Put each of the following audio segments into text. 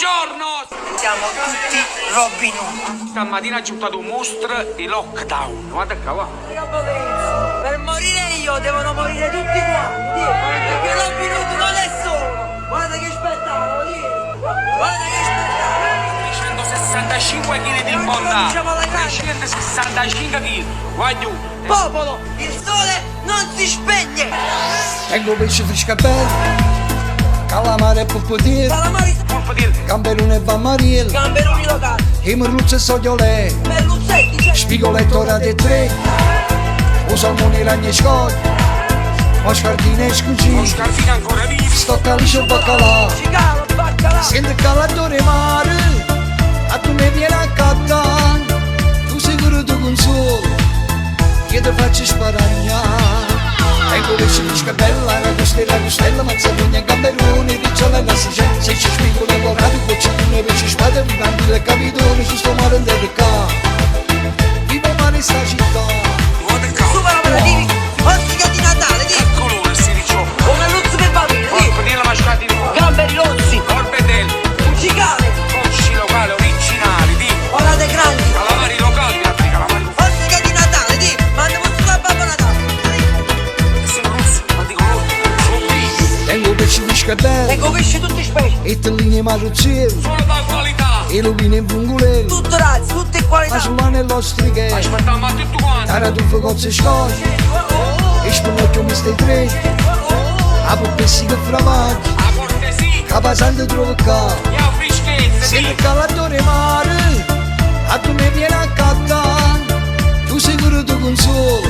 Buongiorno! Siamo tutti Robin Hood. Stamattina ha gettato un mostro e lockdown. Guarda qua, guarda. Per morire io devono morire tutti quanti. Perché Robin Hood non è solo. Guarda che spettacolo, guarda che spettacolo. 365 kg di imbonda. Diciamo la grande. 365 kg. Guarda. Popolo, il sole non si spegne. Tengo pesce friscabello, calamare e puppodil, Calamari, gamberone e vammaril, gamberoni locali, e merluzze e sogliole, merluzzetti, spigoletto rade 3, o salmoni, ragni e scogli, moscardine e scucini, Scarfina ancora vivi. stocca liscio e baccalà, cicalo, baccalà. sente il calatore mare, a tu mi vieni a cattare, tu sicuro tu consolo, che ti faccio sparagnare. Tengo pesce friscabella, la costella, mazzagugna, gamberone, ricciola e l'assicella, se ci spingo lavorato, cucina, pesce spada, vivanti le capitone, ci sto mare del vivo mare sta città. Guarda qua. Super operativi, ostiche di Natale, Colore si ricciò. come luzzo per bambini, Corpo di la mascata di nuovo. gamberi rossi, Corbedelli. cicale, Cocci locali originali. Di. orate grandi, Calamari locali. Altri calamari. ostiche di Natale, mandiamo su a Babbo Natale. Sono rossi. Ma di colore. Sono vivi. Tengo pesce friscabella, Ecco pesci tutti specie, e telline marrucciere, Solo da qualità. e lupine e vungulere, tutto razzi, tutte qualità. masulane e lostriche, Aspettiamo a tutti quanti. taratuffe, cozze e scogli, e spinocchio misto e tre, a puppessi che framaggi, A cortesia. capasante trovo qua. Io freschezza. Se il Di. calatore mare, a tu mi vieni a cattare, tu sicuro tu consolo,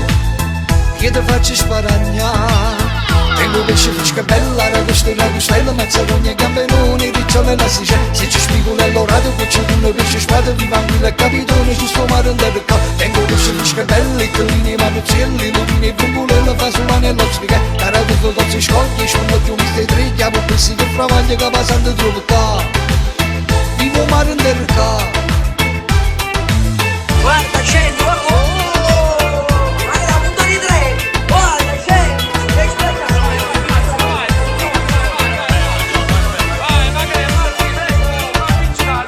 che ti faccio sparagnare. Tengo pesce friscabella, la costella, mazzagugna, gamberone, ricciola e l'assicella, se ci spiego l'ellorato, cucina, pesce spada, vivanti le capitone, ci sto mare del qua. Tengo pesce friscabella, i telline, marruccelli, lupine e bumbulelle, fasolane e l'ostriche, taratuffe, cozze, scogli, spinocchio misto e tre, chiamo pessi che framaglia, capasante trovo qua. Vivo mare del qua. Guarda scendo, guarda punto di treno, guarda scendo, che spettacolo. Vai, magari a Marco di Prego. Va a vincere.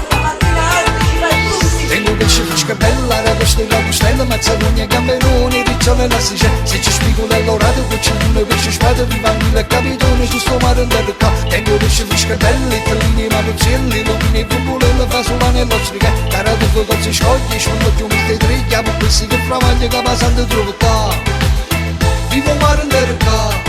Stamattina oggi ci vai tutti. Tengo pesce friscabella, la costella, mazzagugna, gamberone, ricciola e l'assicella, se ci spiego l'ellorato, cucina, pesce spada, vivanti le capitone, ci sto mare del qua. Tengo pesce friscabella, i telline, marruccelli, lupine e bumbulelle, fasolane e l'ostriche, taratuffe, cozze, scogli, spinocchio misto e tre, chiamo pessi che framaglia, capasante trovo qua. Vivo mare del qua.